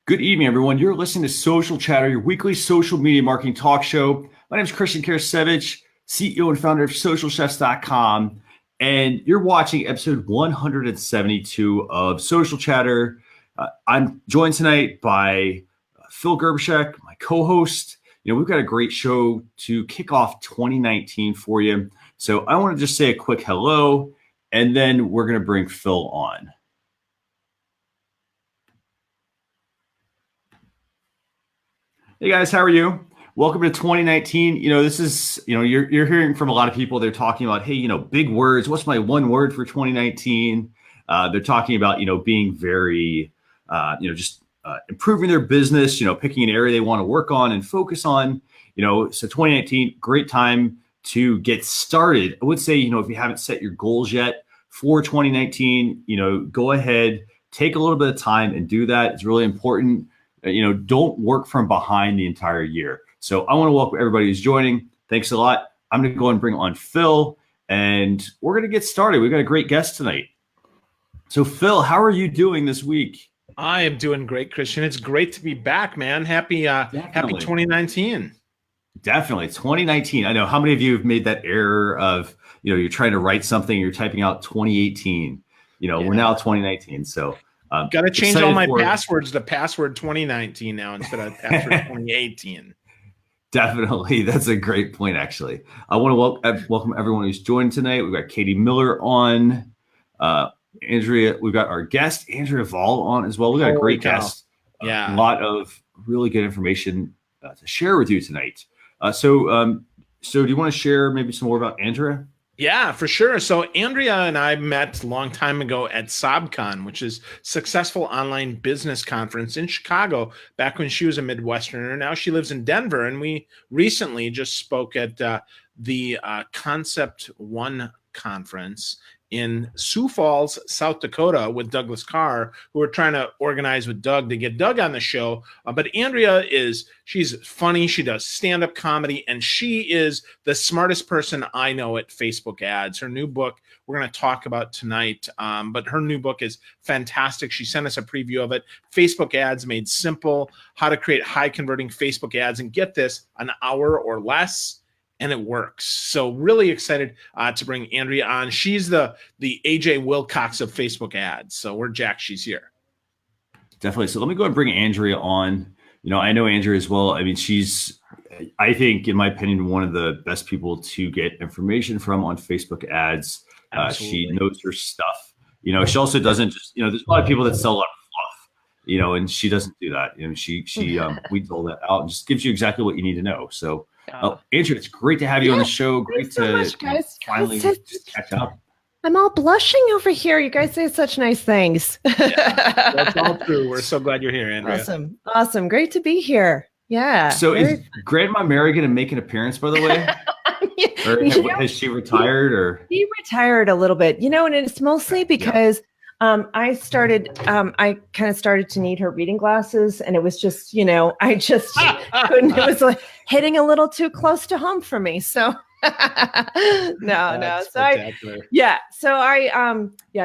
Good evening, everyone. You're listening to Social Chatter, your weekly social media marketing talk show. My name is Christian Karasevich, CEO and founder of SocialChefs.com, and you're watching episode 172 of Social Chatter. I'm joined tonight by Phil Gerbishek, my co-host. We've got a great show to kick off 2019 for you. So I want to just say a quick hello, and then we're going to bring Phil on. Hey guys, how are you? Welcome to 2019. This is, you're hearing from a lot of people. They're talking about, hey, big words. What's my one word for 2019? They're talking about, being very, just improving their business, picking an area they want to work on and focus on. So 2019, great time to get started. I would say, if you haven't set your goals yet for 2019, go ahead, take a little bit of time and do that. It's really important. Don't work from behind the entire year. So I want to welcome everybody who's joining. Thanks a lot. I'm going to go and bring on Phil, and we're going to get started. We've got a great guest tonight. So Phil, how are you doing this week? I am doing great, Christian. It's great to be back, man. Happy 2019. Definitely. 2019. I know how many of you have made that error of, you're trying to write something, you're typing out 2018. We're now 2019, so got to change all my passwords to password 2019 now instead of password 2018. Definitely. That's a great point, actually. I want to welcome everyone who's joined tonight. We've got Katie Miller on. Andrea, we've got our guest, Andrea Vall, on as well. We've got a great guest. Yeah. A lot of really good information to share with you tonight. So do you want to share maybe some more about Andrea? Yeah, for sure. So Andrea and I met a long time ago at SobCon, which is Successful Online Business Conference in Chicago, back when she was a Midwesterner. Now she lives in Denver, and we recently just spoke at the Concept One conference in Sioux Falls, South Dakota, with Douglas Carr, who we're trying to organize with Doug to get Doug on the show. But Andrea she's funny. She does stand-up comedy, and she is the smartest person I know at Facebook ads. Her new book, we're going to talk about tonight, but her new book is fantastic. She sent us a preview of it. Facebook Ads Made Simple, how to create high-converting Facebook ads, and get this, an hour or less. And it works. So really excited to bring Andrea on. She's the AJ Wilcox of Facebook ads. So we're jacked she's here. Definitely. So let me go and bring Andrea on. I know Andrea as well. I mean, she's, I think, in my opinion, one of the best people to get information from on Facebook ads. She knows her stuff. She also doesn't just, there's a lot of people that sell a lot of fluff, and she doesn't do that. She weeds all that out and just gives you exactly what you need to know. So Andrea, it's great to have you on the show. Great so to much, guys. finally just catch up. I'm all blushing over here. You guys say such nice things. Yeah, that's all true. We're so glad you're here, Andrea. Awesome. Great to be here. Yeah. So is Grandma Mary going to make an appearance, by the way? Or has she retired? Or she retired a little bit, and it's mostly because I kind of started to need her reading glasses, and it was just, I just couldn't. It was like hitting a little too close to home for me. So no. So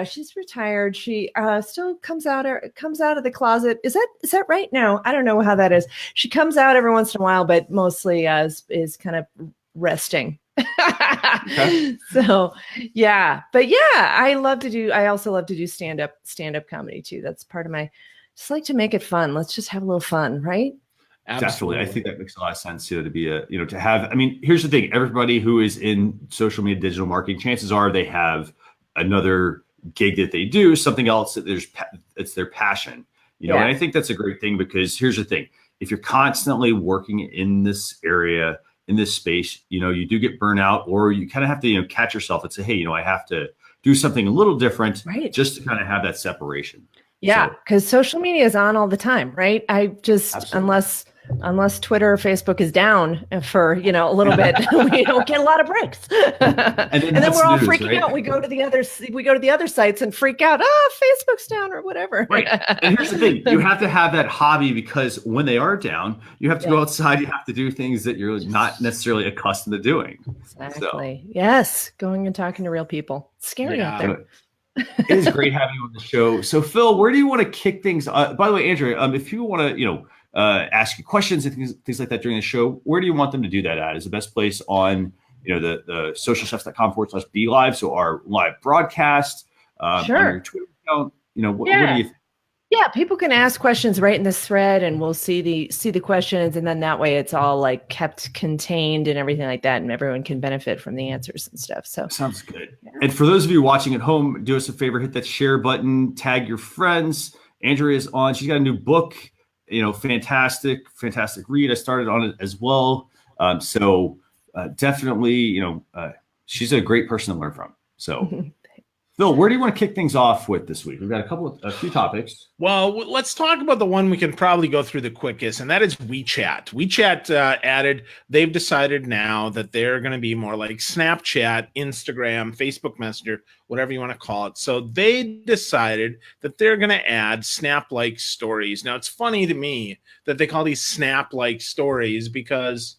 she's retired. She still comes out of the closet. Is that right now? I don't know how that is. She comes out every once in a while, but mostly is kind of resting. Okay. So I also love to do stand-up comedy too. That's part of just like to make it fun. Let's just have a little fun, right? Absolutely. I think that makes a lot of sense too, to be to have, here's the thing, everybody who is in social media, digital marketing, chances are they have another gig that they do, something else that it's their passion, and I think that's a great thing, because here's the thing, if you're constantly working in this area, in this space, you do get burnout, or you kind of have to, catch yourself and say, hey, I have to do something a little different, right, just to kind of have that separation. Yeah, because social media is on all the time, right? I just, Absolutely. unless Twitter or Facebook is down for, a little bit, we don't get a lot of breaks. and then we're all freaking out. We go to the other sites and freak out. Facebook's down or whatever. Right. And here's the thing. You have to have that hobby, because when they are down, you have to go outside. You have to do things that you're not necessarily accustomed to doing. Exactly. So. Yes. Going and talking to real people. It's scary out there. It is great having you on the show. So, Phil, where do you want to kick things? By the way, Andrea, if people want to, ask you questions and things like that during the show, where do you want them to do that at? Is the best place on, the socialchefs.com/be live? So our live broadcast, on your Twitter account. What do you think? Yeah, people can ask questions right in this thread, and we'll see the questions, and then that way it's all like kept contained and everything like that, and everyone can benefit from the answers and stuff. So sounds good. Yeah. And for those of you watching at home, do us a favor, hit that share button, tag your friends. Andrea is on. She's got a new book. Fantastic read. I started on it as well. Definitely, she's a great person to learn from. So. Phil, where do you want to kick things off with this week? We've got a few topics. Well, let's talk about the one we can probably go through the quickest, and that is WeChat. WeChat they've decided now that they're going to be more like Snapchat, Instagram, Facebook Messenger, whatever you want to call it. So they decided that they're going to add Snap-like stories. Now, it's funny to me that they call these Snap-like stories because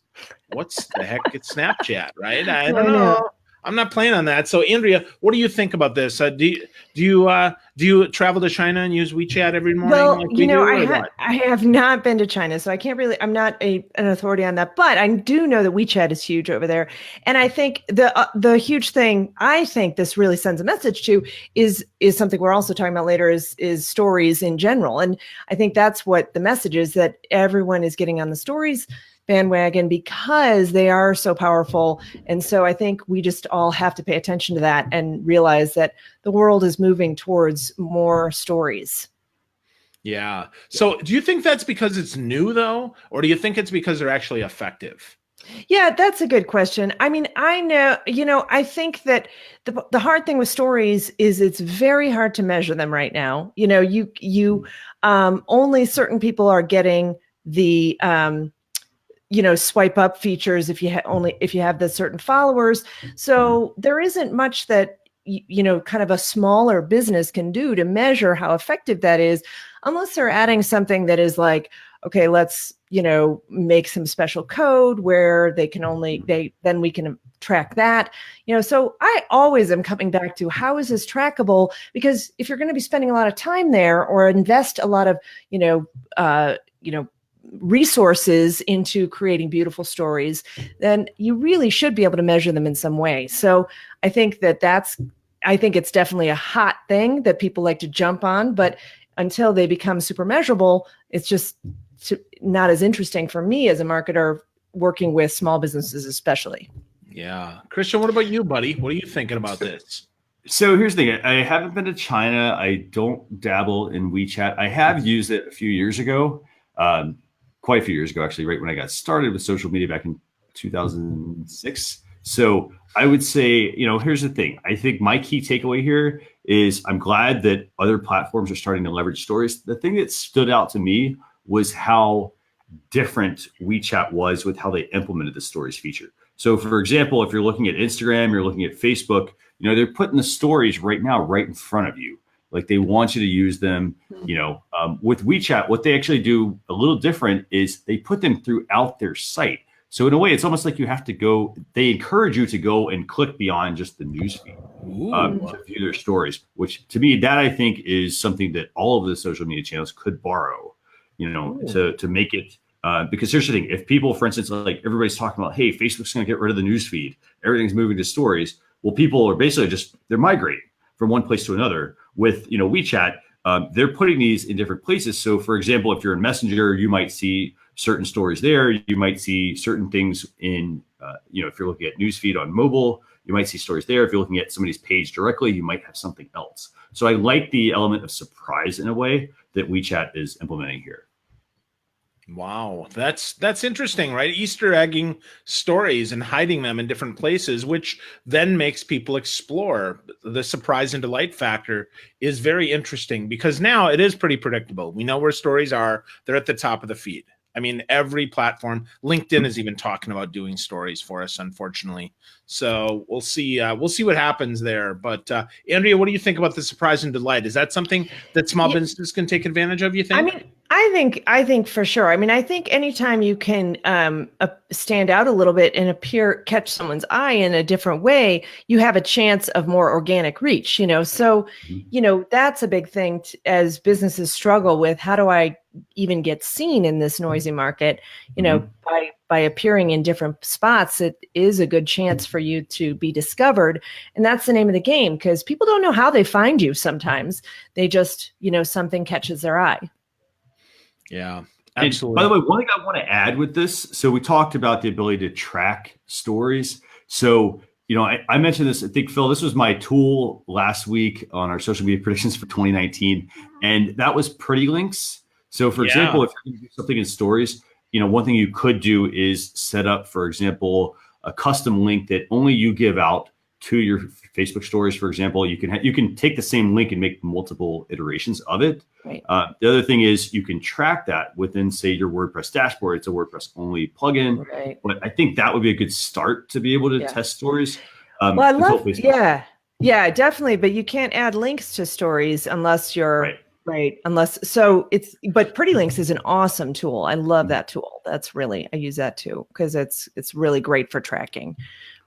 what's the heck is Snapchat, right? I don't know. I'm not playing on that. So, Andrea, what do you think about this? Do you travel to China and use WeChat every morning? Well, I have not been to China, so I can't really. I'm not an authority on that, but I do know that WeChat is huge over there, and I think the huge thing I think this really sends a message to is something we're also talking about later is stories in general, and I think that's what the message is, that everyone is getting on the stories bandwagon because they are so powerful. And so I think we just all have to pay attention to that and realize that the world is moving towards more stories. Yeah. So do you think that's because it's new though? Or do you think it's because they're actually effective? Yeah, that's a good question. I mean, I know, I think that the hard thing with stories is it's very hard to measure them right now. You only certain people are getting the, swipe up features if you have the certain followers. So there isn't much that, kind of a smaller business can do to measure how effective that is, unless they're adding something that is like, okay, let's, make some special code where then we can track that, so I always am coming back to how is this trackable? Because if you're going to be spending a lot of time there or invest a lot of, resources into creating beautiful stories, then you really should be able to measure them in some way. So I think I think it's definitely a hot thing that people like to jump on, but until they become super measurable, it's just not as interesting for me as a marketer working with small businesses, especially. Yeah. Christian, what about you, buddy? What are you thinking about this? So here's the thing. I haven't been to China. I don't dabble in WeChat. I have used it a few years ago. Quite a few years ago, actually, right when I got started with social media back in 2006. So I would say, here's the thing. I think my key takeaway here is I'm glad that other platforms are starting to leverage stories. The thing that stood out to me was how different WeChat was with how they implemented the stories feature. So for example, if you're looking at Instagram, you're looking at Facebook, they're putting the stories right now, right in front of you. Like they want you to use them, with WeChat, what they actually do a little different is they put them throughout their site. So in a way, it's almost like you have to go, they encourage you to go and click beyond just the newsfeed to view their stories, which to me, that I think is something that all of the social media channels could borrow, to make it, because here's the thing, if people, for instance, like everybody's talking about, hey, Facebook's going to get rid of the newsfeed, everything's moving to stories. Well, people are basically they're migrating from one place to another. With WeChat, they're putting these in different places. So, for example, if you're in Messenger, you might see certain stories there. You might see certain things in, if you're looking at newsfeed on mobile, you might see stories there. If you're looking at somebody's page directly, you might have something else. So, I like the element of surprise in a way that WeChat is implementing here. Wow, that's interesting, right? Easter egging stories and hiding them in different places, which then makes people explore. The surprise and delight factor is very interesting because now it is pretty predictable. We know where stories are. They're at the top of the feed. I mean, every platform, LinkedIn is even talking about doing stories for us, unfortunately. So we'll see what happens there. But Andrea, what do you think about the surprise and delight? Is that something that small businesses can take advantage of, you think? I mean, I think for sure. I mean, I think anytime you can stand out a little bit and catch someone's eye in a different way, you have a chance of more organic reach, you know? So, Mhm. you know, that's a big thing as businesses struggle with how do I even get seen in this noisy market? You know, Mhm. by appearing in different spots, it is a good chance for you to be discovered. And that's the name of the game because people don't know how they find you sometimes. They just, you know, something catches their eye. Yeah, And by the absolutely. way, one thing I want to add with this, so we talked about the ability to track stories. So, I mentioned this, I think, Phil, this was my tool last week on our social media predictions for 2019, and that was pretty links. So, for Yeah. example, if you're going to do something in stories, one thing you could do is set up, for example, a custom link that only you give out to your Facebook stories. For example, you can take the same link and make multiple iterations of it. Right. The other thing is you can track that within, say, your WordPress dashboard. It's a WordPress only plugin, Right. but I think that would be a good start to be able to Yeah. test stories Well, I until love, Facebook. yeah, yeah, definitely. But you can't add links to stories unless Right. you're right. But Pretty Links is an awesome tool. I love that tool. I use that too because it's really great for tracking.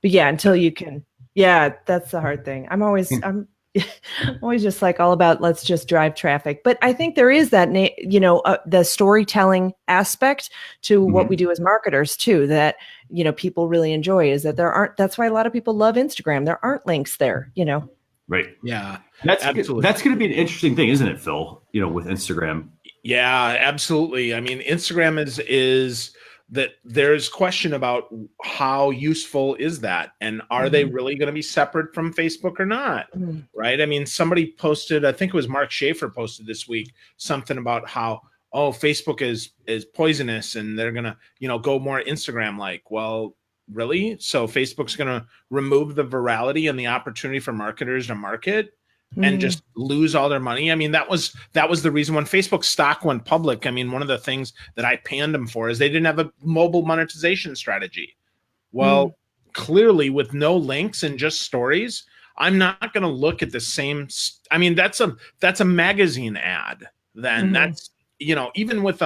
But yeah, until you can, yeah, that's the hard thing. I'm always just like all about let's just drive traffic. But I think there is that, the storytelling aspect to what we Mhm. do as marketers too, that, people really enjoy is that that's why a lot of people love Instagram. There aren't links there, you know? Right. Yeah, That's good. absolutely. That's going to be an interesting thing, isn't it, Phil? With Instagram. Yeah, absolutely. I mean, Instagram is that there's question about how useful is that, and are they Mhm. really going to be separate from Facebook or not? Mhm. Right? I mean, somebody posted, I think it was Mark Schaefer posted this week something about how Facebook is poisonous and they're gonna go more Instagram like. Well, really? So Facebook's gonna remove the virality and the opportunity for marketers to market and Mhm. just lose all their money. I mean, that was the reason when Facebook stock went public. I mean, one of the things that I panned them for is they didn't have a mobile monetization strategy. Mhm. Well, clearly with no links and just stories, I'm not going to look at the same. I mean, that's a magazine ad. Then Mhm. that's even with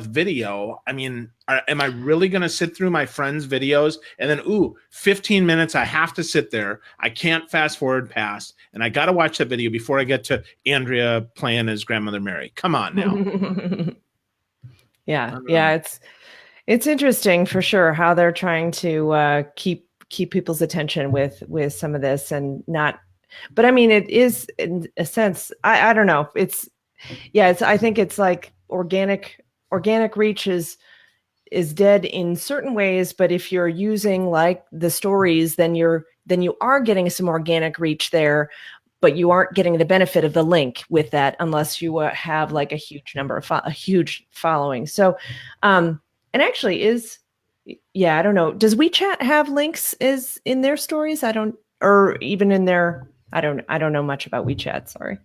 video. I mean, am I really going to sit through my friends' videos and then 15 minutes? I have to sit there. I can't fast forward past, and I got to watch that video before I get to Andrea playing as grandmother Mary. Come on now. I Yeah, don't yeah, know. it's interesting for sure how they're trying to keep people's attention with some of this and not. But I mean, it is in a sense. I don't know. I think it's like organic reach is dead in certain ways, but if you're using like the stories, then you are getting some organic reach there, but you aren't getting the benefit of the link with that unless you have like a huge a huge following. So, and actually yeah, I don't know. Does WeChat have links is in their stories? I don't, or even in their, I don't know much about WeChat. Sorry.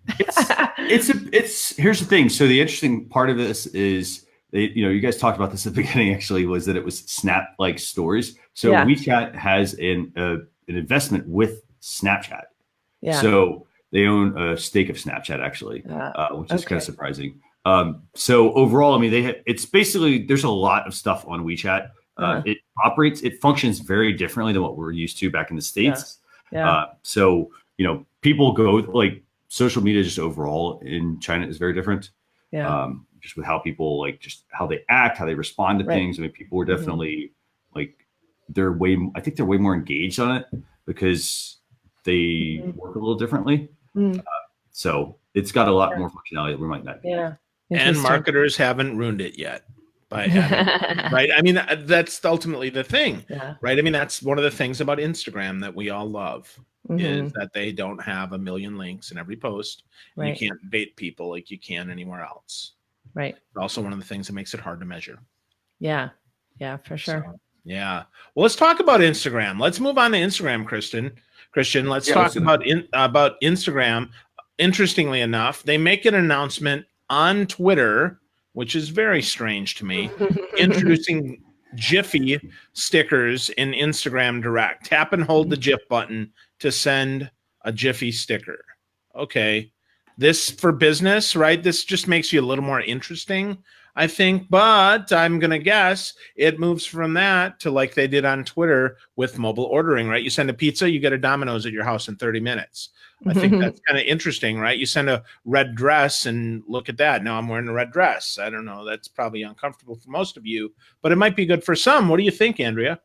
It's here's the thing. So the interesting part of this is you guys talked about this at the beginning actually, was that it was Snap like stories. So Yeah. WeChat has an investment with Snapchat. Yeah. So they own a stake of Snapchat actually, Uh, which is kind of okay. surprising. So overall, I mean, it's basically there's a lot of stuff on WeChat. Uh, It functions very differently than what we're used to back in the yeah. States. Yeah. So people go like social media just overall in China is very different. Yeah. Just with how people like just how they act, how they respond to Right. things. I mean, people are Hmm. definitely like I think they're way more engaged on it because they Hmm. work a little differently. Mm. So it's got a lot Yeah. more functionality that we might not need. Yeah. And Interesting. marketers haven't ruined it yet by having right. I mean, that's ultimately the thing, Yeah. right? I mean, that's one of the things about Instagram that we all love is Hmm. that they don't have a million links in every post. And you Right. can't bait people like you can anywhere else. Right. It's also one of the things that makes it hard to measure. Yeah. Yeah, for So sure. yeah. Well, let's talk about Instagram. Let's move on to Instagram, Christian, let's Yeah, let's talk do that. about Instagram. Interestingly enough, they make an announcement on Twitter, which is very strange to me, introducing Jiffy stickers in Instagram Direct. Tap and hold the GIF button to send a Jiffy sticker. Okay. this for business, right? This just makes you a little more interesting, I think. But I'm going to guess it moves from that to like they did on Twitter with mobile ordering, right? You send a pizza, you get a Domino's at your house in 30 minutes. I think that's kind of interesting, right? You send a red dress and look at that. Now I'm wearing a red dress. I don't know. That's probably uncomfortable for most of you, but it might be good for some. What do you think, Andrea?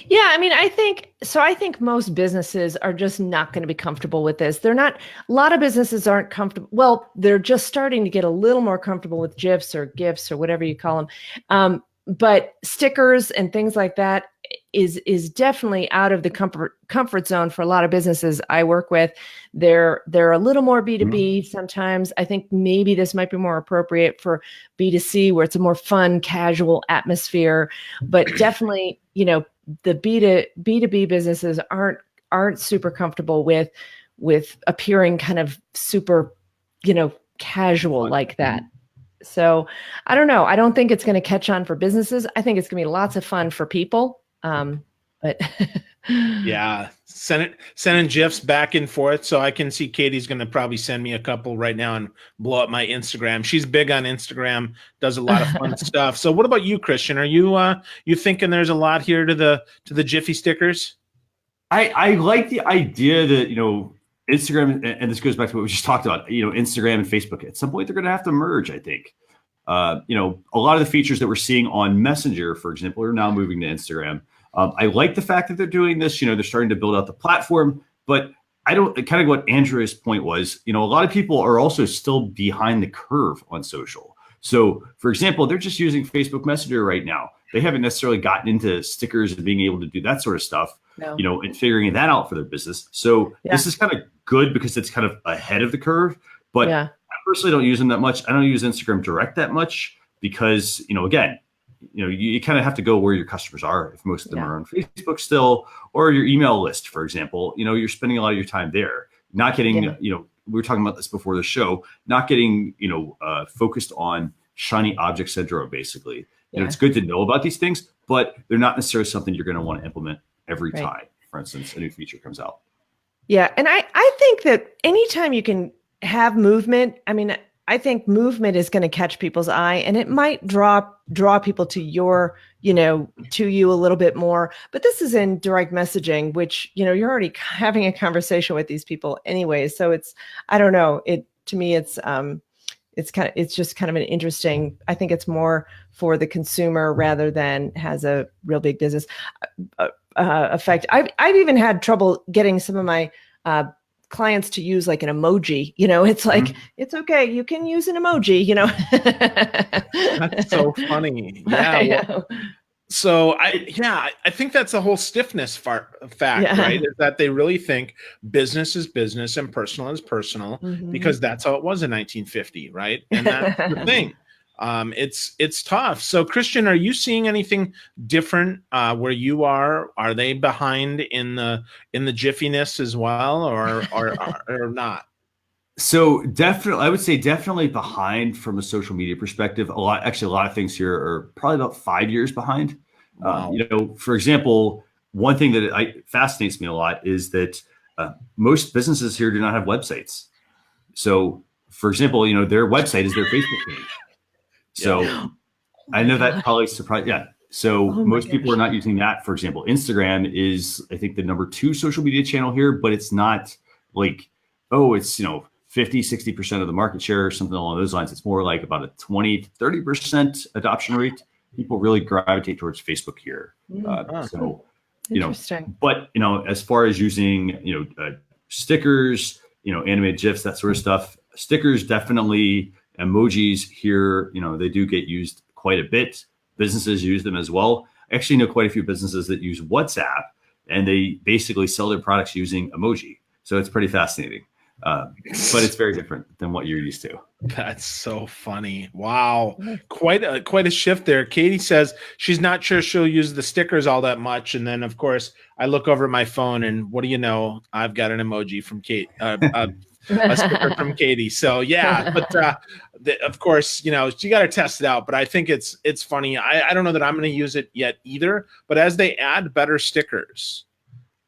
Yeah, I mean, I think most businesses are just not going to be comfortable with this. They're not, a lot of businesses aren't comfortable. Well, they're just starting to get a little more comfortable with GIFs or GIFs or whatever you call them. But stickers and things like that is definitely out of the comfort zone for a lot of businesses I work with. They're a little more B2B sometimes. I think maybe this might be more appropriate for B2C, where it's a more fun, casual atmosphere. But definitely, the B2B businesses aren't super comfortable with appearing kind of super, casual like that. So I don't know. I don't think it's going to catch on for businesses. I think it's going to be lots of fun for people. But yeah, sending GIFs back and forth. So I can see Katie's going to probably send me a couple right now and blow up my Instagram. She's big on Instagram, does a lot of fun stuff. So what about you, Christian? Are you thinking there's a lot here to the Jiffy stickers? I like the idea that, Instagram, and this goes back to what we just talked about, Instagram and Facebook, at some point they're going to have to merge, I think. A lot of the features that we're seeing on Messenger, for example, are now moving to Instagram. I like the fact that they're doing this. They're starting to build out the platform, but I don't, kind of what Andrea's point was, a lot of people are also still behind the curve on social. So, for example, they're just using Facebook Messenger right now. They haven't necessarily gotten into stickers and being able to do that sort of stuff, No. and figuring that out for their business. So this is kind of good because it's kind of ahead of the curve, but I personally don't use them that much. I don't use Instagram Direct that much because, again, you kind of have to go where your customers are. If most of them are on Facebook still, or your email list, for example, you're spending a lot of your time there, not getting, we were talking about this before the show, not getting, focused on shiny object syndrome, basically. It's good to know about these things, but they're not necessarily something you're going to want to implement every time. For instance, a new feature comes out. Yeah. And I think that anytime you can have movement, I think movement is going to catch people's eye, and it might draw people to to you a little bit more. But this is in direct messaging, which, you're already having a conversation with these people anyway. So I don't know. To me, it's just kind of an interesting, I think it's more for the consumer rather than has a real big business effect. I've even had trouble getting some of my clients to use like an emoji. It's like, it's okay, you can use an emoji. That's so funny. Yeah. So I think that's the whole stiffness fact, right? Is that they really think business is business and personal is personal, because that's how it was in 1950, right? And that's the thing. It's tough. So Christian, are you seeing anything different where you are? Are they behind in the jiffiness as well, or not? So definitely, I would say definitely behind from a social media perspective. A lot of things here are probably about 5 years behind. Wow. For example, one thing that fascinates me a lot is that most businesses here do not have websites. So, for example, their website is their Facebook page. So I know that probably surprised. Yeah. So most people are not using that. For example, Instagram is, I think, the number 2 social media channel here, but it's not like, it's, 50, 60% of the market share or something along those lines. It's more like about a 20 to 30% adoption rate. People really gravitate towards Facebook here. So, but, as far as using, stickers, animated GIFs, that sort of stuff, stickers, definitely. Emojis here, they do get used quite a bit. Businesses use them as well. I actually know quite a few businesses that use WhatsApp, and they basically sell their products using emoji. So it's pretty fascinating. But it's very different than what you're used to. That's so funny. Wow. Quite a shift there. Katie says she's not sure she'll use the stickers all that much. And then, of course, I look over at my phone, and what do you know? I've got an emoji from Kate. A sticker from Katie. So yeah, but of course, you got to test it out. But I think it's funny. I don't know that I'm going to use it yet either. But as they add better stickers,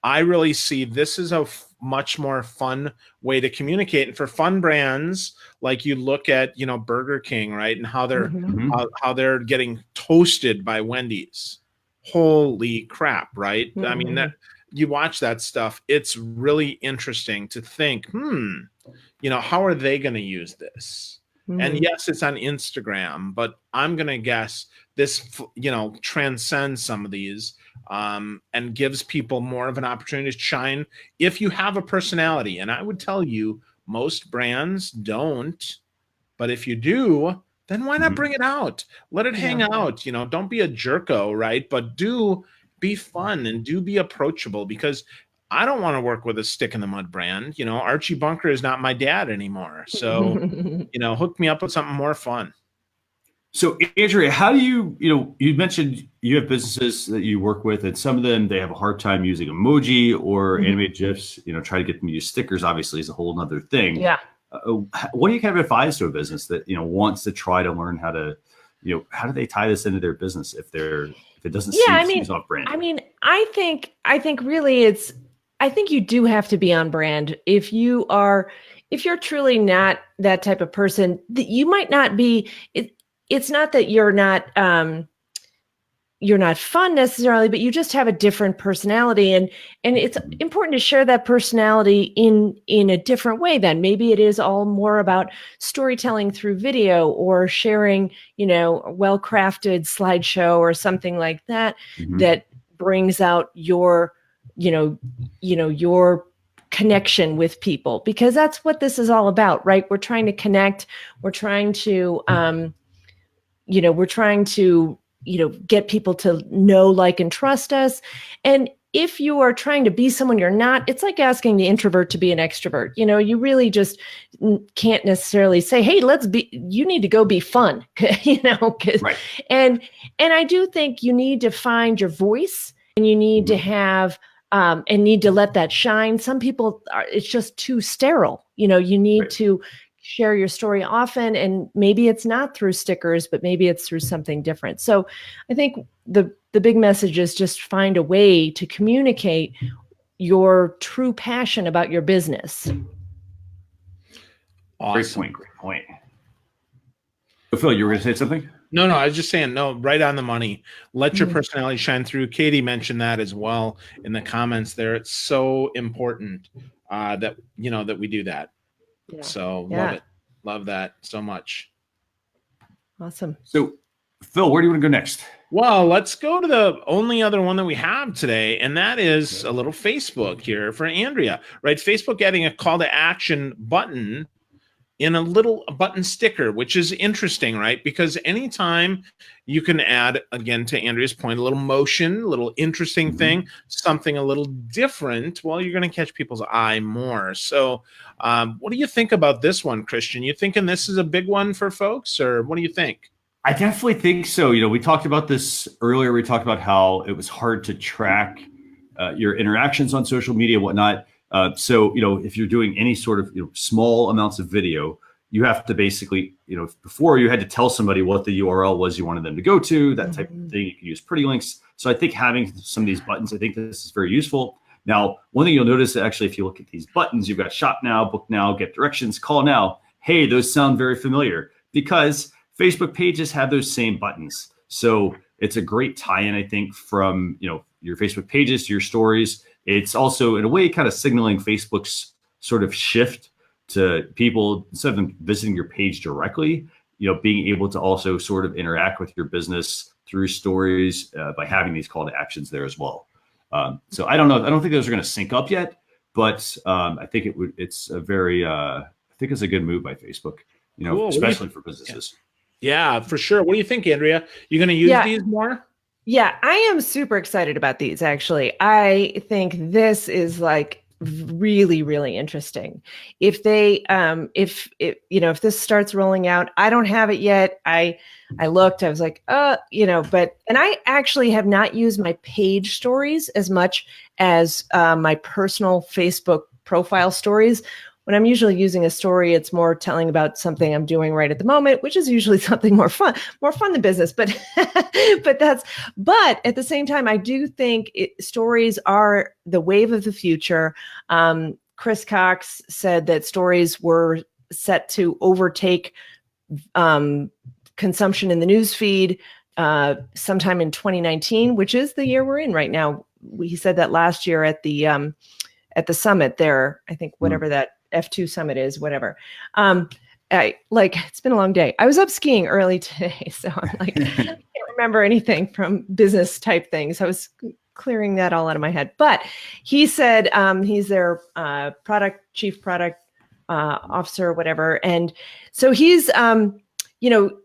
I really see this is much more fun way to communicate. And for fun brands, like you look at, Burger King, right? And how they're Mhm. how they're getting toasted by Wendy's. Holy crap, right? I mean, that Mhm. you watch that stuff, it's really interesting to think, how are they going to use this? And Mhm. yes, it's on Instagram, but I'm going to guess this, transcends some of these, and gives people more of an opportunity to shine if you have a personality. And I would tell you, most brands don't, but if you do, then why not Mhm. bring it out? Let it hang Yeah. out. Don't be a jerko, right? But do be fun and do be approachable, because I don't want to work with a stick in the mud brand. Archie Bunker is not my dad anymore. So, hook me up with something more fun. So, Andrea, how do you mentioned you have businesses that you work with, and some of them, they have a hard time using emoji or Mhm. animated GIFs, try to get them to use stickers, obviously, is a whole other thing. Yeah. What do you kind of advise to a business that, wants to try to learn how to, how do they tie this into their business if it doesn't Yeah, seem off brand? I think really I think you do have to be on brand. If you're truly not that type of person, that you might not be it's not that you're not fun necessarily, but you just have a different personality, and it's important to share that personality in a different way. Then maybe it is all more about storytelling through video, or sharing, well-crafted slideshow or something like that, Mhm. that brings out your your connection with people, because that's what this is all about, right? We're trying to connect. We're trying to we're trying to get people to know, like, and trust us. And if you are trying to be someone you're not, it's like asking the introvert to be an extrovert. You really just can't necessarily say, hey, you need to go be fun. 'Cause- Right. and I do think you need to find your voice, and you need to have and need to let that shine. Some people it's just too sterile. You need Right. to share your story often, and maybe it's not through stickers, but maybe it's through something different. So I think the big message is just find a way to communicate your true passion about your business. Great Awesome. point. Great point. So, Phil, you were going to say something? No, I was just saying, no, right on the money. Let your Mhm. personality shine through. Katie mentioned that as well in the comments there. It's so important that that we do that. Yeah. So love Yeah. it. Love that so much. Awesome. So, Phil, where do you want to go next? Well, let's go to the only other one that we have today, and that is a little Facebook here for Andrea, right? Facebook adding a call to action button in a little button sticker, which is interesting, right? Because anytime you can add, again, to Andrea's point, a little motion, a little interesting thing, something a little different, well, you're going to catch people's eye more. So what do you think about this one, Christian? You thinking this is a big one for folks, or what do you think? I definitely think so. We talked about this earlier. We talked about how it was hard to track your interactions on social media, whatnot. So, if you're doing any sort of small amounts of video, you have to basically, before you had to tell somebody what the URL was you wanted them to go to, that type of thing. You can use pretty links. So I think having some of these buttons, I think this is very useful. Now, one thing you'll notice, actually, if you look at these buttons, you've got shop now, book now, get directions, call now. Hey, those sound very familiar, because Facebook pages have those same buttons. So it's a great tie-in, I think, from your Facebook pages to your stories. It's also, in a way, kind of signaling Facebook's sort of shift to people, instead of them visiting your page directly, being able to also sort of interact with your business through stories by having these call to actions there as well. So I don't know. I don't think those are going to sync up yet, but I think it's a very, I think it's a good move by Facebook, Cool. especially for businesses. Yeah, for sure. What do you think, Andrea? You going to use these more? Yeah, I am super excited about these, actually. I think this is like really, really interesting. If they if this starts rolling out, I don't have it yet. I looked, I was like, and I actually have not used my page stories as much as my personal Facebook profile stories. When I'm usually using a story, it's more telling about something I'm doing right at the moment, which is usually something more fun than business. But but at the same time, I do think stories are the wave of the future. Chris Cox said that stories were set to overtake consumption in the news feed sometime in 2019, which is the year we're in right now. He said that last year at the summit there, I think whatever that F2 summit is, whatever. It's been a long day. I was up skiing early today, so I'm like, I can't remember anything from business type things. I was clearing that all out of my head. But he said he's their chief product officer or whatever. And so he's,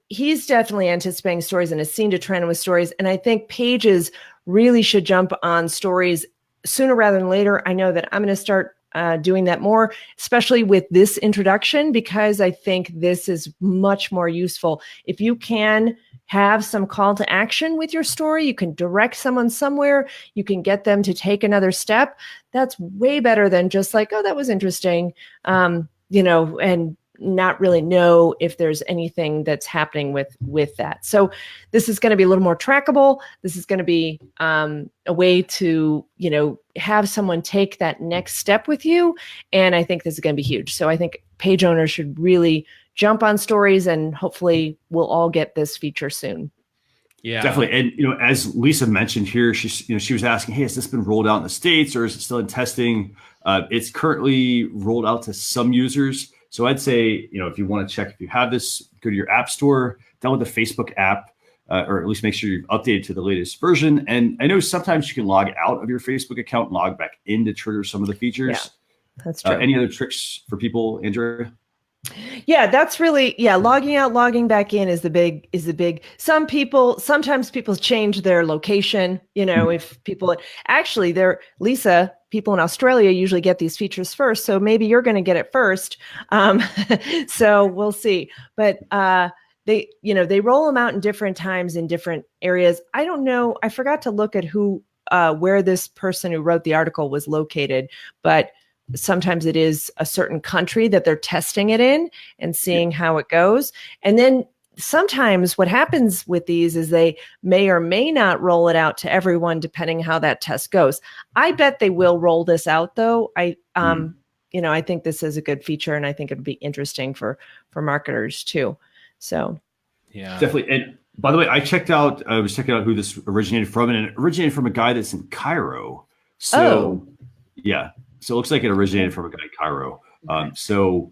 he's definitely anticipating stories and has seen a trend with stories. And I think pages really should jump on stories sooner rather than later. I know that I'm going to start doing that more, especially with this introduction, because I think this is much more useful. If you can have some call to action with your story, you can direct someone somewhere, you can get them to take another step. That's way better than just like, oh, that was interesting, and not really know if there's anything that's happening with that. So this is going to be a little more trackable. This is going to be a way to, have someone take that next step with you. And I think this is going to be huge. So I think page owners should really jump on stories, and hopefully we'll all get this feature soon. Yeah, definitely. And, as Lisa mentioned here, she was asking, hey, has this been rolled out in the States or is it still in testing? It's currently rolled out to some users. So I'd say, if you want to check if you have this, go to your app store, download the Facebook app, or at least make sure you've updated to the latest version. And I know sometimes you can log out of your Facebook account and log back in to trigger some of the features. Yeah, that's true. Any other tricks for people, Andrea? Yeah, that's really, logging out, logging back in is the big, sometimes people change their location, if people actually Lisa, people in Australia usually get these features first. So maybe you're going to get it first. So we'll see, but, they roll them out in different times in different areas. I don't know. I forgot to look at where this person who wrote the article was located, but sometimes it is a certain country that they're testing it in and seeing how it goes. And then sometimes what happens with these is they may or may not roll it out to everyone, depending how that test goes. I bet they will roll this out though. I think this is a good feature, and I think it'd be interesting for marketers too. So yeah, definitely. And by the way, I was checking out who this originated from, and it originated from a guy that's in Cairo. So yeah. So it looks like it originated from a guy in Cairo. So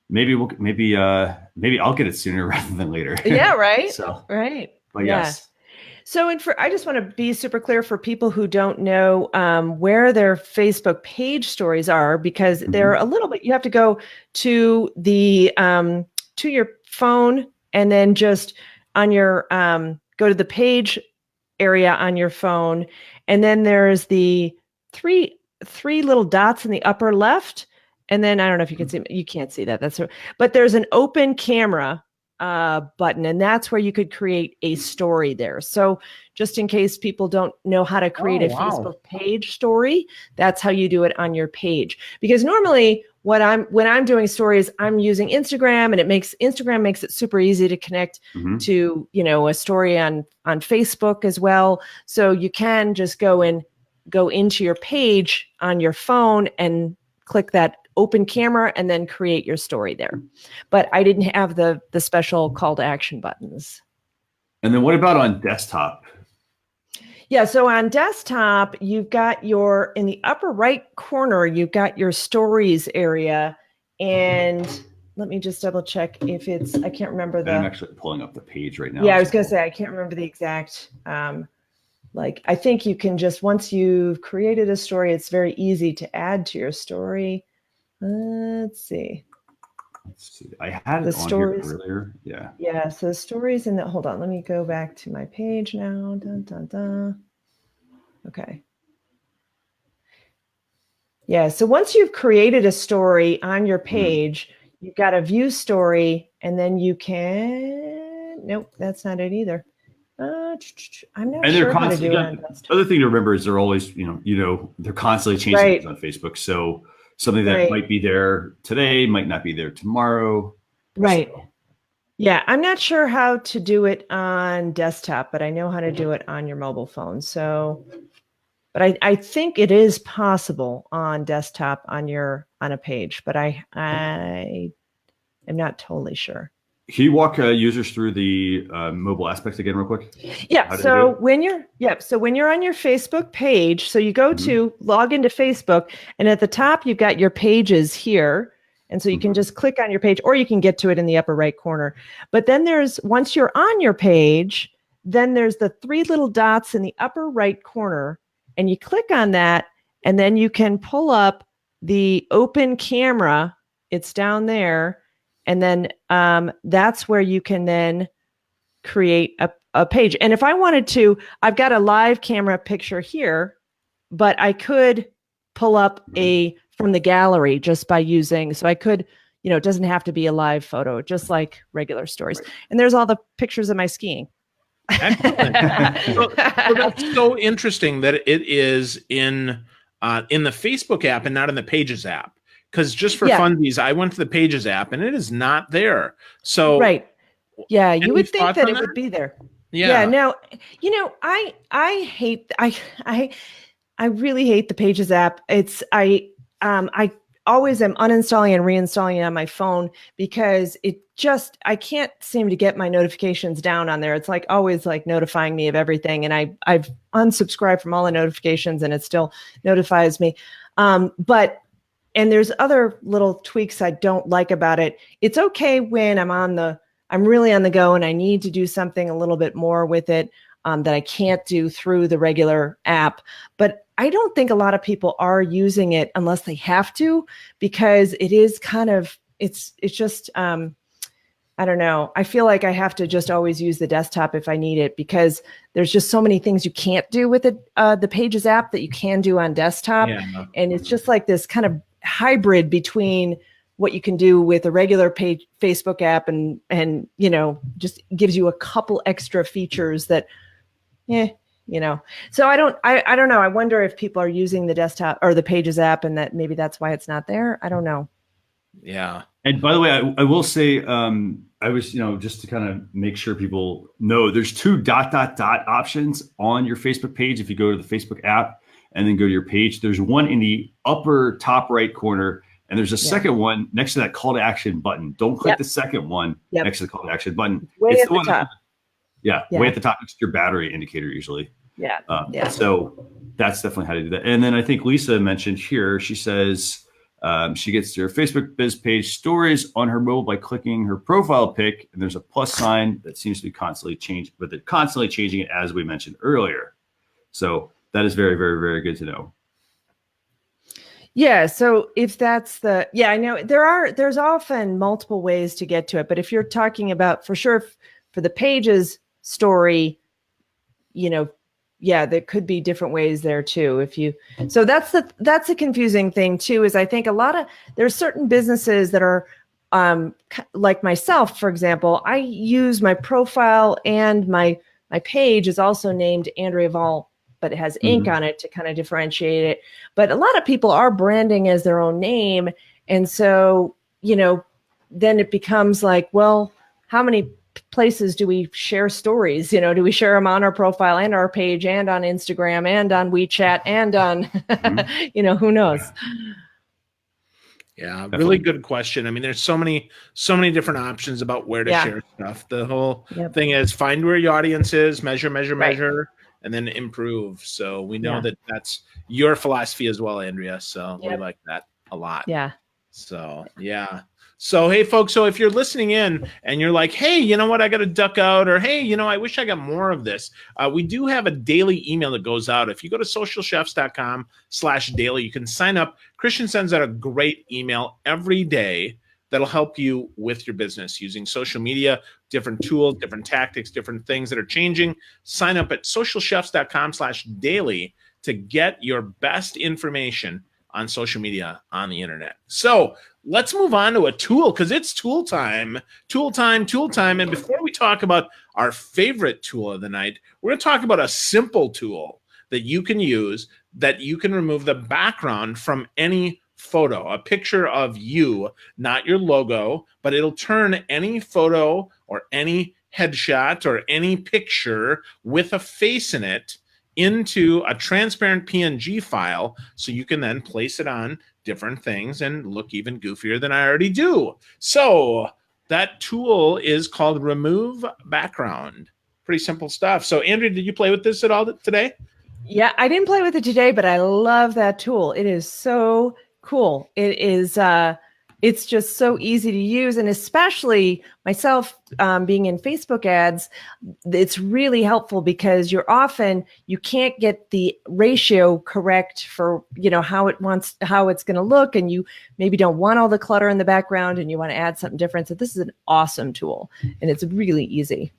maybe I'll get it sooner rather than later. Yeah, right. Right. But yes. So I just want to be super clear for people who don't know where their Facebook page stories are, because they're a little bit. You have to go to the to your phone, and then just on your go to the page area on your phone, and then there's the three little dots in the upper left, and then I don't know if you can see. You can't see that. But there's an open camera button, and that's where you could create a story there. So just in case people don't know how to create a Facebook page story, that's how you do it on your page. Because normally when I'm doing stories, I'm using Instagram, and Instagram makes it super easy to connect to, a story on Facebook as well. So you can just go into your page on your phone and click that open camera and then create your story there. But I didn't have the special call to action buttons. And then what about on desktop? Yeah, so on desktop, you've got in the upper right corner, you've got your stories area. And let me just double check if I can't remember I'm actually pulling up the page right now. Yeah, I was going to say, I can't remember the exact, I think you can just, once you've created a story, it's very easy to add to your story. Let's see. I had it on here earlier. Yeah. Yeah. So the stories in that. Hold on. Let me go back to my page now. Dun, dun, dun. Okay. Yeah. So once you've created a story on your page, you've got a view story, and then you can. Nope, that's not it either. I'm not sure how to do it on desktop. Other thing to remember is they're always, they're constantly changing things on Facebook. So something that might be there today might not be there tomorrow. Right. So. Yeah, I'm not sure how to do it on desktop, but I know how to do it on your mobile phone. So, but I think it is possible on desktop on your on a page, but I am not totally sure. Can you walk users through the mobile aspects again real quick? Yeah. So when you're on your Facebook page, so you go to log into Facebook, and at the top you've got your pages here. And so you can just click on your page, or you can get to it in the upper right corner. But then once you're on your page, then there's the 3 little dots in the upper right corner, and you click on that, and then you can pull up the open camera. It's down there. And then that's where you can then create a page. And if I wanted to, I've got a live camera picture here, but I could pull up from the gallery just by using, so I could, it doesn't have to be a live photo, just like regular stories. Right. And there's all the pictures of my skiing. Excellent. So that's so interesting that it is in the Facebook app and not in the Pages app. Because just for funsies, I went to the Pages app and it is not there. So right. Yeah, you would think that it would be there. Yeah. Now, I hate I really hate the Pages app. I always am uninstalling and reinstalling it on my phone because I can't seem to get my notifications down on there. It's like always like notifying me of everything. And I've unsubscribed from all the notifications and it still notifies me. And there's other little tweaks I don't like about it. It's okay when I'm really on the go and I need to do something a little bit more with it that I can't do through the regular app. But I don't think a lot of people are using it unless they have to, because it is kind of, it's just, I don't know. I feel like I have to just always use the desktop if I need it, because there's just so many things you can't do with it, the Pages app that you can do on desktop. Yeah. And it's just like this kind of hybrid between what you can do with a regular Facebook app and just gives you a couple extra features that, so I don't know. I wonder if people are using the desktop or the Pages app and that maybe that's why it's not there. I don't know. Yeah. And by the way, I will say, I was, just to kind of make sure people know, there's 2 ... options on your Facebook page. If you go to the Facebook app and then go to your page, there's one in the upper top right corner, and there's a second one next to that call to action button. Don't click the second one next to the call to action button. Way at the top. Way at the top next to your battery indicator usually. Yeah. So that's definitely how to do that. And then I think Lisa mentioned here, she says she gets to her Facebook biz page stories on her mobile by clicking her profile pic, and there's a plus sign that seems to be constantly changing it, as we mentioned earlier. So that is very, very, very good to know. Yeah. So if that's I know there's often multiple ways to get to it, but if you're talking about for sure for the Pages story, there could be different ways there too. So that's the confusing thing too, is I think there's certain businesses that are like myself, for example. I use my profile, and my page is also named Andrea Vol, but it has ink on it to kind of differentiate it. But a lot of people are branding as their own name. And so, then it becomes like, well, how many places do we share stories? Do we share them on our profile and our page and on Instagram and on WeChat and on, who knows? Yeah, really good question. I mean, there's so many different options about where to share stuff. The whole thing is find where your audience is, measure, and then improve. So we know that that's your philosophy as well, Andrea. So we like that a lot. Yeah. So, So, hey, folks, so if you're listening in and you're like, hey, you know what, I got to duck out, or hey, I wish I got more of this. We do have a daily email that goes out. If you go to socialchefs.com/daily, you can sign up. Christian sends out a great email every day that'll help you with your business using social media, different tools, different tactics, different things that are changing. Sign up at socialchefs.com/daily to get your best information on social media on the internet. So let's move on to a tool, because it's tool time. And before we talk about our favorite tool of the night, we're going to talk about a simple tool that you can use, that you can remove the background from any photo, a picture of you, not your logo, but it'll turn any photo or any headshot or any picture with a face in it into a transparent PNG file, so you can then place it on different things and look even goofier than I already do. So that tool is called Remove Background. Pretty simple stuff. So Andrea, did you play with this at all today? Yeah, I didn't play with it today, but I love that tool. It is so cool. It is it's just so easy to use, and especially myself being in Facebook ads, it's really helpful because you can't get the ratio correct for how it's going to look, and you maybe don't want all the clutter in the background and you want to add something different. So this is an awesome tool, and it's really easy.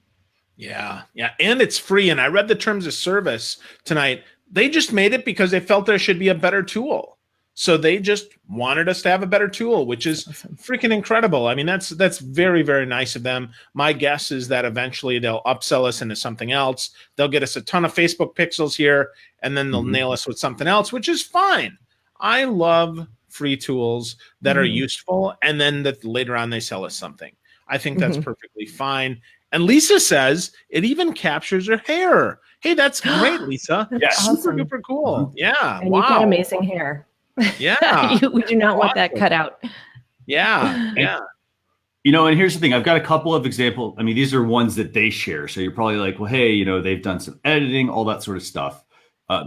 Yeah. And it's free. And I read the terms of service tonight. They just made it because they felt there should be a better tool. So they just wanted us to have a better tool, which is freaking incredible. I mean, that's very, very nice of them. My guess is that eventually they'll upsell us into something else. They'll get us a ton of Facebook pixels here, and then they'll nail us with something else, which is fine. I love free tools that are useful, and then that later on they sell us something. I think that's perfectly fine. And Lisa says it even captures her hair. Hey, that's great, Lisa. That's super duper cool. Yeah. And you've got amazing hair. Yeah. We do not want that cut out. Yeah. And here's the thing. I've got a couple of examples. I mean, these are ones that they share. So you're probably like, well, hey, they've done some editing, all that sort of stuff.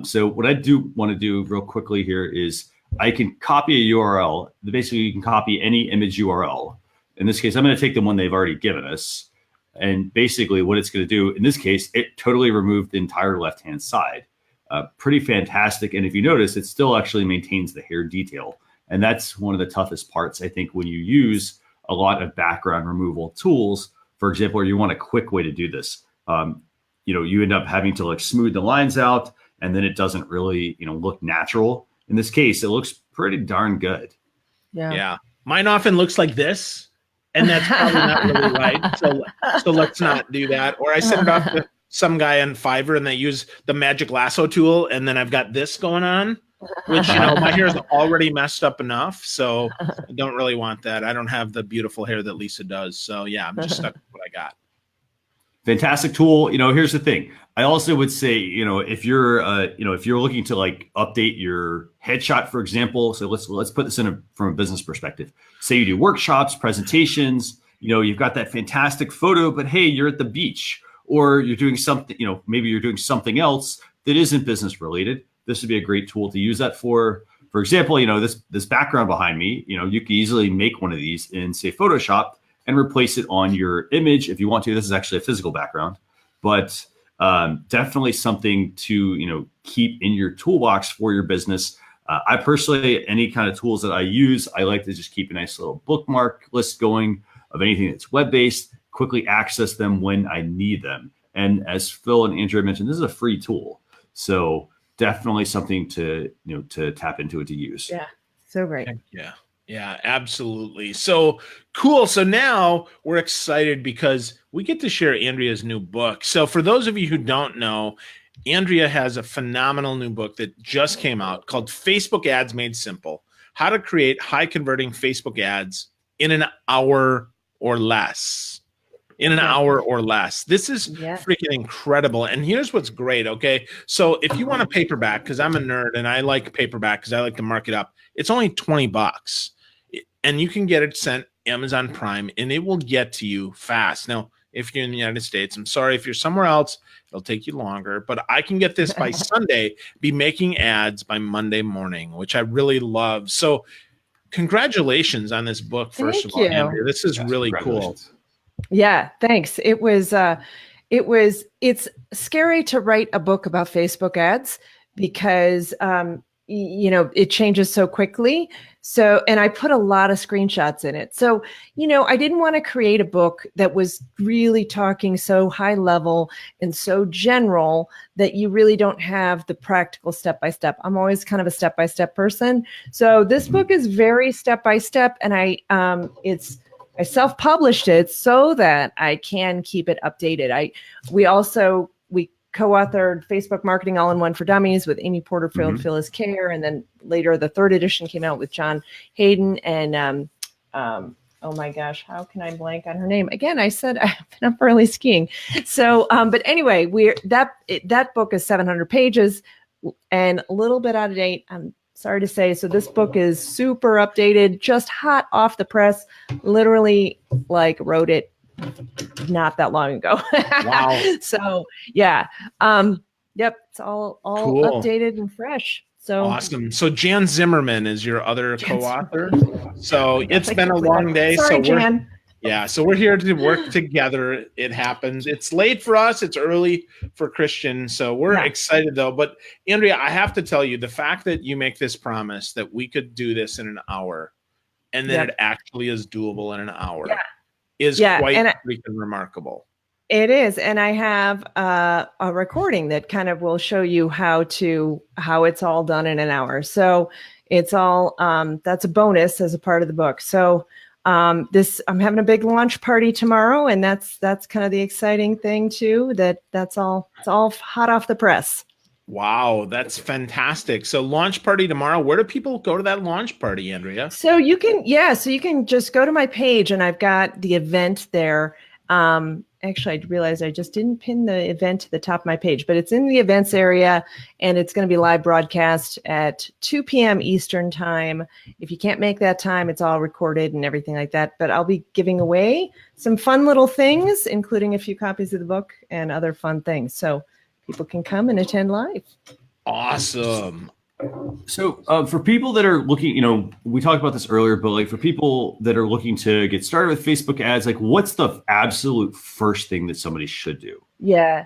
So what I do want to do real quickly here is I can copy a URL. Basically, you can copy any image URL. In this case, I'm going to take the one they've already given us. And basically what it's going to do, in this case, it totally removed the entire left-hand side. Pretty fantastic. And if you notice, it still actually maintains the hair detail. And that's one of the toughest parts, I think, when you use a lot of background removal tools, for example, or you want a quick way to do this. You end up having to smooth the lines out, and then it doesn't really, look natural. In this case, it looks pretty darn good. Yeah. Mine often looks like this. And that's probably not really right. So let's not do that. Or I send it off to some guy on Fiverr and they use the magic lasso tool. And then I've got this going on, which, my hair is already messed up enough. So I don't really want that. I don't have the beautiful hair that Lisa does. So yeah, I'm just stuck with what I got. Fantastic tool. Here's the thing. I also would say, if you're looking to update your headshot, for example, so let's put this from a business perspective. Say you do workshops, presentations, you've got that fantastic photo, but hey, you're at the beach, or you're doing something, maybe you're doing something else that isn't business related. This would be a great tool to use that for. For example, this background behind me, you can easily make one of these in, say, Photoshop and replace it on your image if you want to. This is actually a physical background, but definitely something to keep in your toolbox for your business. I personally, any kind of tools that I use, I like to just keep a nice little bookmark list going of anything that's web-based, quickly access them when I need them. And as Phil and Andrea mentioned, this is a free tool, so definitely something to tap into it to use. Yeah, so great. Yeah, absolutely. So cool. So now we're excited because we get to share Andrea's new book. So for those of you who don't know, Andrea has a phenomenal new book that just came out called Facebook Ads Made Simple: How to Create High Converting Facebook Ads in an Hour or Less. In an hour or less. This is freaking incredible. And here's what's great. Okay. So if you want a paperback, because I'm a nerd and I like paperback because I like to mark it up, it's only $20. And you can get it sent Amazon Prime and it will get to you fast. Now, if you're in the United States, I'm sorry, if you're somewhere else, it'll take you longer, but I can get this by Sunday, be making ads by Monday morning, which I really love. So congratulations on this book. First of all, Andrea, this is really cool. Yeah, thanks. It's scary to write a book about Facebook ads because, it changes so quickly. So, and I put a lot of screenshots in it. So, I didn't want to create a book that was really talking so high level and so general that you really don't have the practical step-by-step. I'm always kind of a step-by-step person. So this book is very step-by-step, and I self-published it so that I can keep it updated. We co-authored Facebook Marketing All-in-One for Dummies with Amy Porterfield, Phyllis Kerr, and then later the third edition came out with John Hayden and oh my gosh, how can I blank on her name? Again, I said I've been up early skiing. So, but anyway, that book is 700 pages and a little bit out of date. I'm sorry to say. So this book is super updated, just hot off the press. Literally, like, wrote it not that long ago. Wow. So yeah, yep, it's all Cool. updated and fresh. So awesome. So Jan Zimmerman is your other co-author. So it's been a long day. Sorry, Jan. So we're here to work together. It happens. It's late for us. It's early for Christian. So we're excited though. But Andrea, I have to tell you, the fact that you make this promise that we could do this in an hour and that it actually is doable in an hour is quite freaking remarkable. It is. And I have a recording that kind of will show you how it's all done in an hour. So it's all, that's a bonus as a part of the book. So I'm having a big launch party tomorrow, and that's kind of the exciting thing too, it's all hot off the press. Wow, that's fantastic. So launch party tomorrow. Where do people go to that launch party, Andrea? So you can just go to my page, and I've got the event there. Actually, I realized I just didn't pin the event to the top of my page, but it's in the events area, and it's going to be live broadcast at 2 p.m. Eastern time. If you can't make that time, it's all recorded and everything like that. But I'll be giving away some fun little things, including a few copies of the book and other fun things. So people can come and attend live. Awesome. So for people that are looking, we talked about this earlier, but like for people that are looking to get started with Facebook ads, like what's the absolute first thing that somebody should do? Yeah.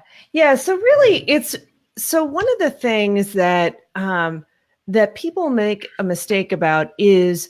So really one of the things that, that people make a mistake about is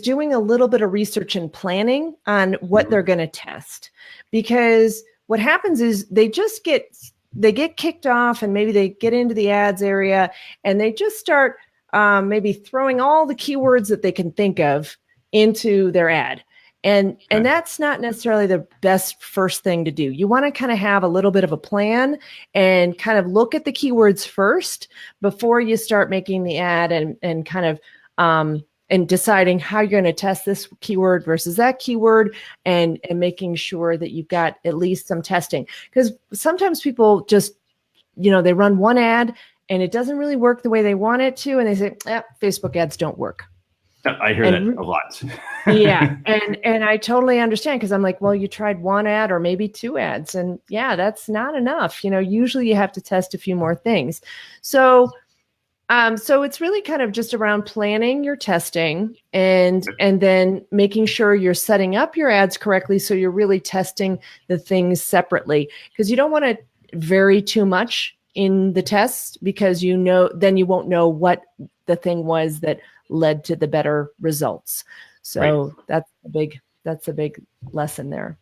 doing a little bit of research and planning on what they're going to test, because what happens is they get kicked off, and maybe they get into the ads area and they just start maybe throwing all the keywords that they can think of into their ad. And that's not necessarily the best first thing to do. You want to kind of have a little bit of a plan and kind of look at the keywords first before you start making the ad, and kind of and deciding how you're going to test this keyword versus that keyword, and making sure that you've got at least some testing. Because sometimes people just, they run one ad and it doesn't really work the way they want it to, and they say, Facebook ads don't work. I hear that a lot. Yeah. And I totally understand, because I'm like, well, you tried one ad or maybe two ads, and that's not enough. Usually you have to test a few more things. So it's really kind of just around planning your testing and then making sure you're setting up your ads correctly. So you're really testing the things separately, because you don't want to vary too much in the test, because then you won't know what the thing was that led to the better results. So that's a big lesson there.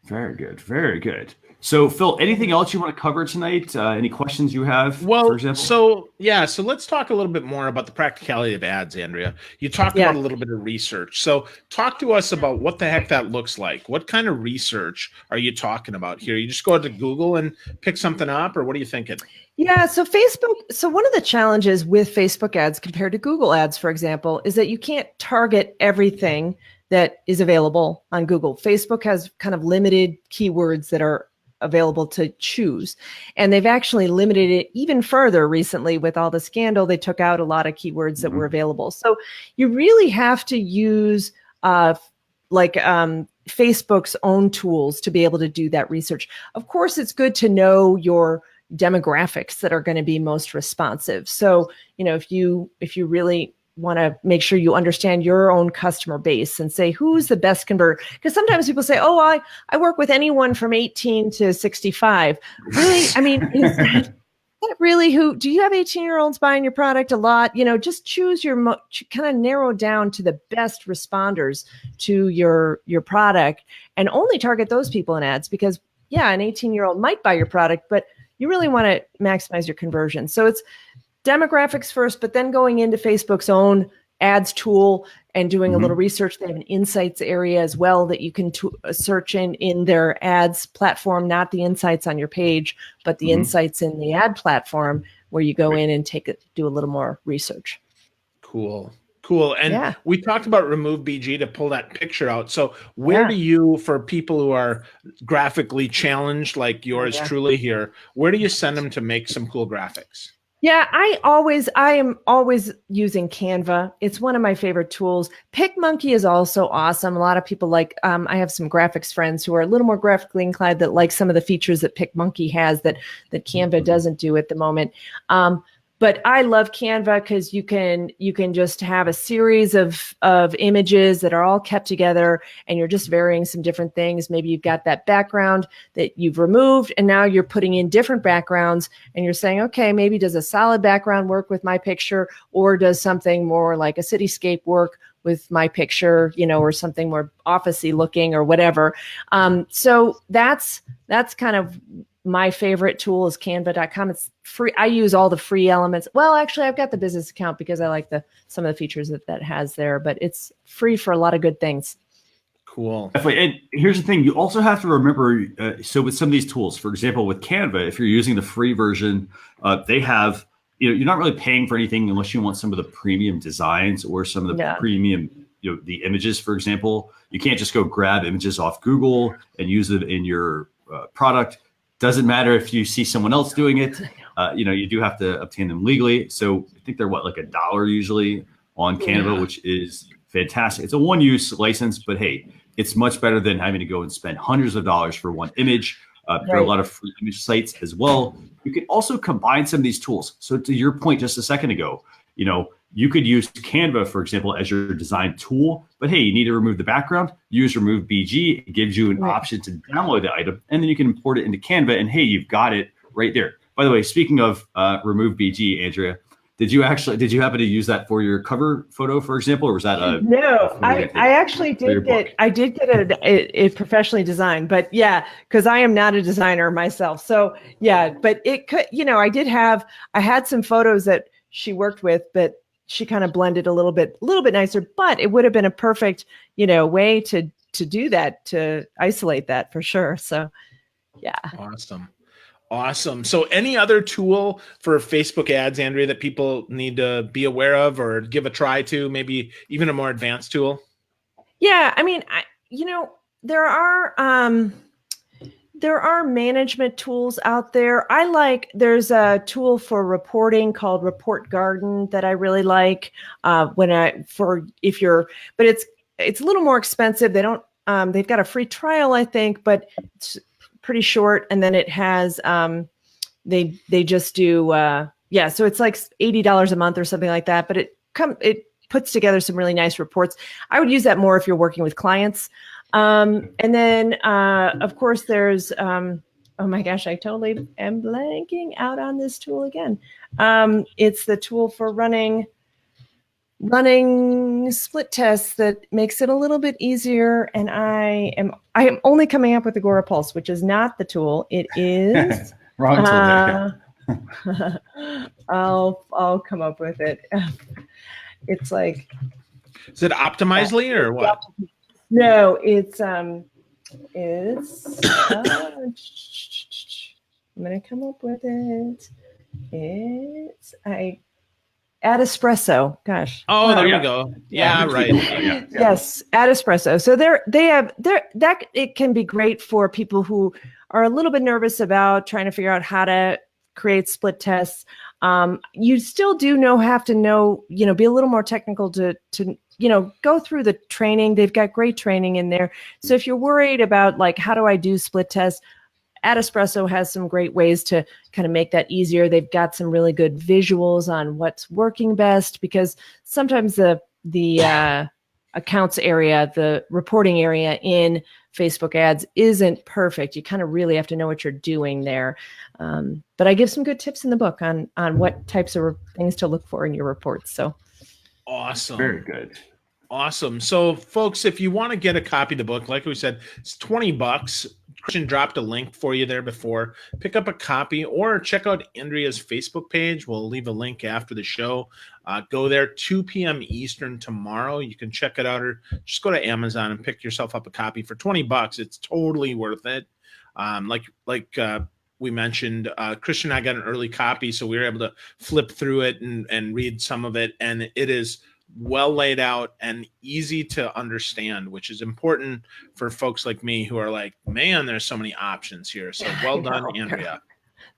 Very good. Very good. So, Phil, anything else you want to cover tonight? Any questions you have, for example? So let's talk a little bit more about the practicality of ads, Andrea. You talked about a little bit of research. So talk to us about what the heck that looks like. What kind of research are you talking about here? You just go to Google and pick something up, or what are you thinking? Yeah, so one of the challenges with Facebook ads compared to Google ads, for example, is that you can't target everything that is available on Google. Facebook has kind of limited keywords that are available to choose. And they've actually limited it even further recently with all the scandal. They took out a lot of keywords that were available. So you really have to use Facebook's own tools to be able to do that research. Of course, it's good to know your demographics that are going to be most responsive. So, if you really want to make sure you understand your own customer base and say, who's the best convert? Because sometimes people say, I work with anyone from 18 to 65. Really? I mean, is that really do you have 18-year-olds buying your product a lot? Just choose kind of narrow down to the best responders to your product, and only target those people in ads, because an 18-year-old might buy your product, but you really want to maximize your conversion. So it's demographics first, but then going into Facebook's own ads tool and doing a little research. They have an insights area as well that you can search in their ads platform, not the insights on your page, but the insights in the ad platform, where you go in and do a little more research. Cool. And we talked about Remove BG to pull that picture out. So where do you, for people who are graphically challenged like yours truly here, where do you send them to make some cool graphics? Yeah, I am always using Canva. It's one of my favorite tools. PicMonkey is also awesome. A lot of people like, I have some graphics friends who are a little more graphically inclined that like some of the features that PicMonkey has that Canva doesn't do at the moment. But I love Canva because you can just have a series of images that are all kept together, and you're just varying some different things. Maybe you've got that background that you've removed, and now you're putting in different backgrounds, and you're saying, okay, maybe does a solid background work with my picture, or does something more like a cityscape work with my picture, or something more officey looking or whatever. So that's kind of my favorite tool is canva.com. It's free. I use all the free elements. Well, actually, I've got the business account because I like some of the features that has there, but it's free for a lot of good things. Cool. Definitely. And here's the thing, you also have to remember, so with some of these tools, for example, with Canva, if you're using the free version, they have, you're not really paying for anything unless you want some of the premium designs or some of the premium, the images, for example. You can't just go grab images off Google and use it in your product. Doesn't matter if you see someone else doing it. You do have to obtain them legally. So I think they're like $1 usually on Canva, which is fantastic. It's a one-use license, but hey, it's much better than having to go and spend hundreds of dollars for one image. There are a lot of free image sites as well. You can also combine some of these tools. So to your point just a second ago, you could use Canva, for example, as your design tool, but hey, you need to remove the background, use Remove BG. It gives you an option to download the item, and then you can import it into Canva, and hey, you've got it right there. By the way, speaking of Remove BG, Andrea, did you happen to use that for your cover photo, for example, or was that no? I actually did get it professionally designed, but yeah, because I am not a designer myself. So yeah, but it could, I had some photos that she worked with, but she kind of blended a little bit nicer. But it would have been a perfect, way to do that, to isolate that for sure. So yeah, Awesome. So any other tool for Facebook ads, Andrea, that people need to be aware of or give a try to, maybe even a more advanced tool? Yeah. I mean, there are management tools out there. There's a tool for reporting called Report Garden that I really like. But it's a little more expensive. They've got a free trial, I think, but it's pretty short. And then it has, they just do, so it's like $80 a month or something like that, but it puts together some really nice reports. I would use that more if you're working with clients. And then, of course, there's, oh my gosh, I totally am blanking out on this tool again. It's the tool for running split tests that makes it a little bit easier. And I am only coming up with Agora Pulse, which is not the tool. It is wrong tool. I'll come up with it. It's like, is it Optimizely or what? No, it's I'm gonna come up with it. It's Add Espresso. Gosh. Oh, there you go. Yeah, right. Yes, Add Espresso. So that it can be great for people who are a little bit nervous about trying to figure out how to create split tests. You still do have to know, be a little more technical to go through the training. They've got great training in there. So if you're worried about like, how do I do split tests? Add Espresso has some great ways to kind of make that easier. They've got some really good visuals on what's working best, because sometimes the accounts area, the reporting area in Facebook ads isn't perfect. You kind of really have to know what you're doing there. But I give some good tips in the book on what types of things to look for in your reports. So awesome. Very good. Awesome. So folks, if you want to get a copy of the book, like we said, it's $20. Christian dropped a link for you there before. Pick up a copy or check out Andrea's Facebook page. We'll leave a link after the show. Go there 2 p.m. Eastern tomorrow. You can check it out, or just go to Amazon and pick yourself up a copy for $20. It's totally worth it. We mentioned, Christian and I got an early copy, so we were able to flip through it and read some of it. And it is well laid out and easy to understand, which is important for folks like me who are like, man, there's so many options here. So well done, Andrea.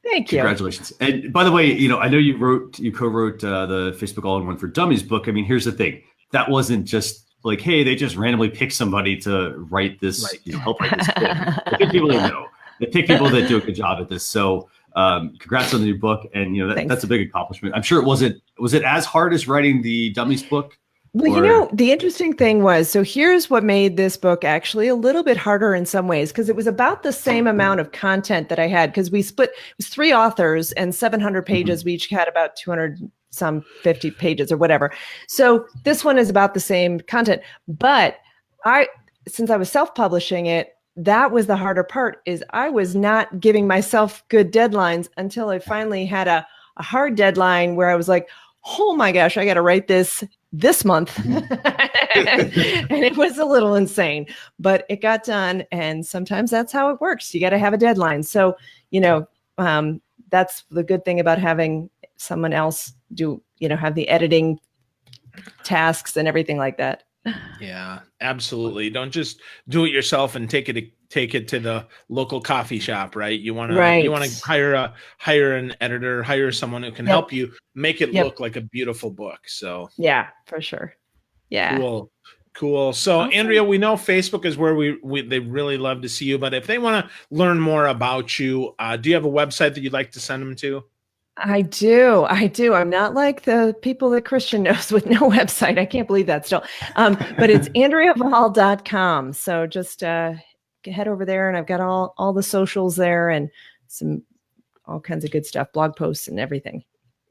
Thank you. Congratulations. And by the way, I know you co-wrote the Facebook All-in-One for Dummies book. I mean, here's the thing. That wasn't just like, hey, they just randomly pick somebody to write this, help write this book. They pick people they know. They pick people that do a good job at this. So congrats on the new book. And, that's a big accomplishment. I'm sure was it as hard as writing the Dummies book? Well, the interesting thing was, so here's what made this book actually a little bit harder in some ways, because it was about the same amount of content that I had, because we split, it was 3 authors and 700 pages. We each had about 200 some 50 pages or whatever. So this one is about the same content, but since I was self-publishing it, that was the harder part, is I was not giving myself good deadlines until I finally had a hard deadline where I was like, oh my gosh, I got to write this month. And it was a little insane, but it got done. And sometimes that's how it works. You got to have a deadline. So, that's the good thing about having someone else do, have the editing tasks and everything like that. Yeah, absolutely. Don't just do it yourself and take it to the local coffee shop, right? You want to hire an editor, hire someone who can help you make it look like a beautiful book. So yeah, for sure. Yeah. Cool. So awesome. Andrea, we know Facebook is where they really love to see you, but if they want to learn more about you, do you have a website that you'd like to send them to? I do. I'm not like the people that Christian knows with no website. I can't believe that still. But it's AndreaVall.com. So just head over there, and I've got all the socials there and all kinds of good stuff, blog posts and everything.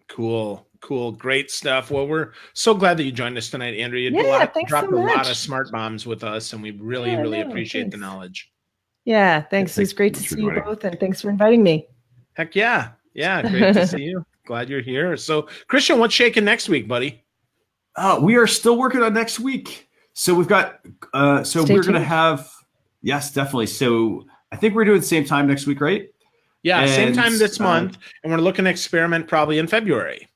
Cool. Great stuff. Well, we're so glad that you joined us tonight, Andrea. You dropped a lot of smart bombs with us, and we really appreciate the knowledge. Yeah, thanks. It was great to see you both, and thanks for inviting me. Heck yeah. Yeah, great to see you. Glad you're here. So, Christian, what's shaking next week, buddy? We are still working on next week. So we've got, we're going to have, yes, definitely. So I think we're doing the same time next week, right? Yeah, same time this month. And we're looking to experiment probably in February.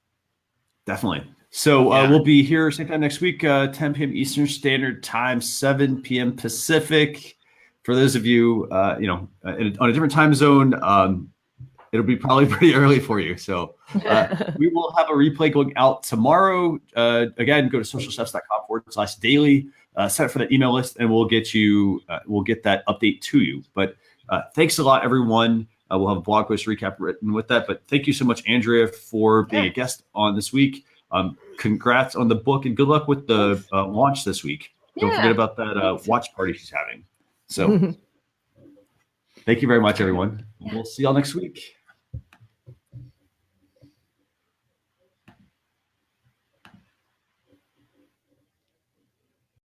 Definitely. So we'll be here same time next week, 10 p.m. Eastern Standard Time, 7 p.m. Pacific. For those of you, on a different time zone, it'll be probably pretty early for you. So we will have a replay going out tomorrow. Again, go to socialsteps.com/daily, sign up for that email list, and we'll get that update to you. But thanks a lot, everyone. We'll have a blog post recap written with that. But thank you so much, Andrea, for being a guest on this week. Congrats on the book, and good luck with the launch this week. Don't forget about that watch party she's having. So thank you very much, everyone. We'll see y'all next week.